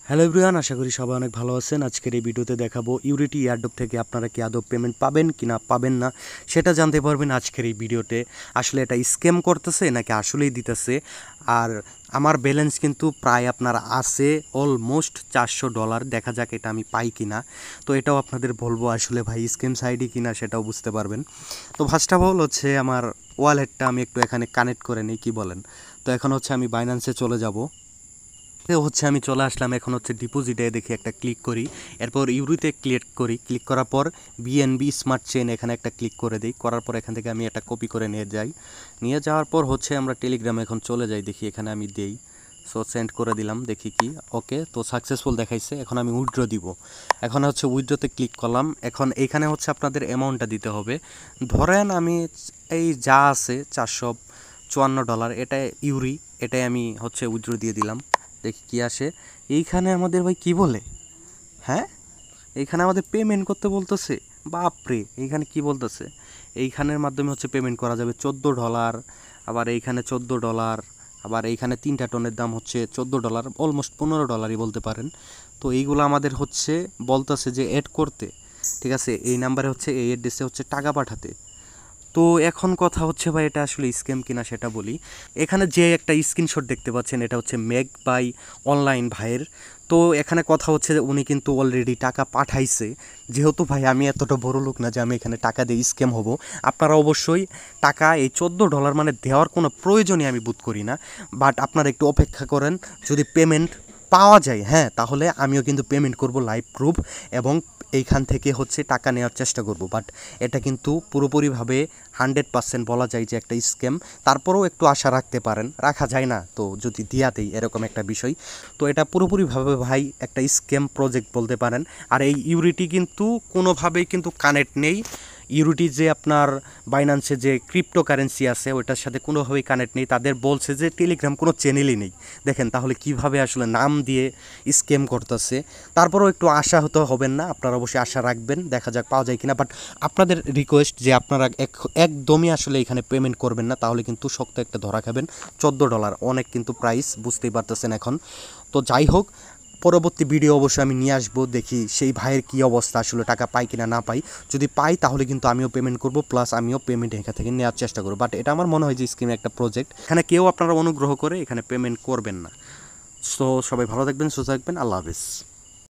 Hello everyone, আশা করি সবাই অনেক ভালো আছেন। আজকের এই ভিডিওতে দেখাবো ইউরিটি এয়ারড্রপ থেকে আপনারা কি আদৌ পেমেন্ট পাবেন কি না পাবেন না সেটা জানতে পারবেন আজকের এই ভিডিওতে। আসলে এটা স্ক্যাম করতেছে নাকি আসলেই দিতেছে। আর আমার ব্যালেন্স কিন্তু প্রায় আপনার আছে অলমোস্ট $400। দেখা যাক এটা আমি পাই কি না। তো এটাও আপনাদের বলবো আসলে ভাই স্ক্যাম সাইডই কিনা সেটাও বুঝতে পারবেন। তো ফার্স্ট অফ অল হচ্ছে আমার ওয়ালেটটা আমি একটু এখানে কানেক্ট করে নিই, কী বলেন। তো এখন হচ্ছে আমি বাইন্যান্সে চলে যাব। আমি চলে আসলাম। এখন হচ্ছে ডিপোজিটে দেখি একটা ক্লিক করি, এরপর ইউরিতে ক্লিক করি। ক্লিক করার পর বিএনবি স্মার্ট চেইন এখানে একটা ক্লিক করে দিই। করার পর এখান থেকে আমি একটা কপি করে নিয়ে যাই। নিয়ে যাওয়ার পর হচ্ছে আমরা টেলিগ্রামে এখন চলে যাই, দেখি এখানে আমি দেই। সো সেন্ড করে দিলাম, দেখি কি ওকে। তো সাকসেসফুল দেখাইছে। এখন আমি উইথড্র দিব। এখন হচ্ছে উইথড্রতে ক্লিক করলাম। এখন এইখানে হচ্ছে আপনাদের অ্যামাউন্টটা দিতে হবে। ধরেন আমি এই যা আছে $454, এটা ইউরি, এটাই আমি হচ্ছে উইথড্র দিয়ে দিলাম। দেখি কি আসে। এইখানে আমাদের ভাই কি বলে, হ্যাঁ এইখানে আমাদের পেমেন্ট করতে বলতেছে। বাপরে, এইখানে কি বলতেছে, এইখানের মাধ্যমে হচ্ছে পেমেন্ট করা যাবে $14। আবার এইখানে $14, আবার এইখানে 3টা টনের দাম হচ্ছে $14, অলমোস্ট $15 বলতে পারেন। তো এইগুলো আমাদের হচ্ছে বলতেছে যে অ্যাড করতে, ঠিক আছে। এই নাম্বারে হচ্ছে এই অ্যাড্রেসে হচ্ছে টাকা পাঠাতে। তো এখন কথা হচ্ছে ভাই এটা আসলে স্ক্যাম কিনা সেটা বলি। এখানে যে একটা স্ক্রিনশট দেখতে পাচ্ছেন এটা হচ্ছে মেক বাই অনলাইন ভাইয়ের। তো এখানে কথা হচ্ছে যে উনি কিন্তু অলরেডি টাকা পাঠাইছে। যেহেতু ভাই আমি এতটা বড় লোক না যে আমি এখানে টাকা দিয়ে স্ক্যাম হব। আপনারা অবশ্যই টাকা এই $14 মানে দেওয়ার কোনো প্রয়োজনই আমি বোধ করি না। বাট আপনারা একটু অপেক্ষা করেন, যদি পেমেন্ট পাওয়া যায় হ্যাঁ তাহলে আমিও কিন্তু পেমেন্ট করব লাইভ প্রুফ, এবং এইখান থেকে হচ্ছে টাকা নেওয়ার চেষ্টা করব। বাট এটা কিন্তু পুরোপুরিভাবে 100% বলা যায় যে একটা স্ক্যাম। তারপরেও একটু আশা রাখতে পারেন, রাখা যায় না তো যদি দিয়া দেই এরকম একটা বিষয়। তো এটা পুরোপুরিভাবে ভাই একটা স্ক্যাম প্রজেক্ট বলতে পারেন। আর এই ইউরিটি কিন্তু কোনোভাবেই কিন্তু কানেক্ট নেই। ইউরিটি যে আপনার বাইন্যান্সে যে ক্রিপ্টোকারেন্সি আছে ওইটার সাথে কোনোভাবেই কানেক্ট নেই। তাদের বলছে যে টেলিগ্রাম কোনো চ্যানেলই নেই। দেখেন তাহলে কিভাবে আসলে নাম দিয়ে স্ক্যাম করতেছে। তারপরেও একটু আশা হতে হবেন না, আপনারা অবশ্যই আশা রাখবেন, দেখা যাক পাওয়া যায় কিনা। বাট আপনাদের রিকোয়েস্ট যে আপনারা একদমই আসলে এখানে পেমেন্ট করবেন না, তাহলে কিন্তু শক্ত একটা ধরা খাবেন। $14 অনেক কিন্তু প্রাইস, বুঝতেই পারতেছেন এখন। তো যাই হোক, পরবর্তী ভিডিও অবশ্যই আমি নিয়ে আসবো, দেখি সেই ভাইয়ের কী অবস্থা, আসলে টাকা পাই কিনা না পাই। যদি পাই তাহলে কিন্তু আমিও পেমেন্ট করব, প্লাস আমিও পেমেন্ট এখান থেকে নেওয়ার চেষ্টা করবো। বাট এটা আমার মনে হয় যে স্কিমের একটা প্রজেক্ট, এখানে কেউ আপনারা অনুগ্রহ করে এখানে পেমেন্ট করবেন না। সো সবাই ভালো থাকবেন, সুস্থ থাকবেন, আল্লাহ হাফিজ।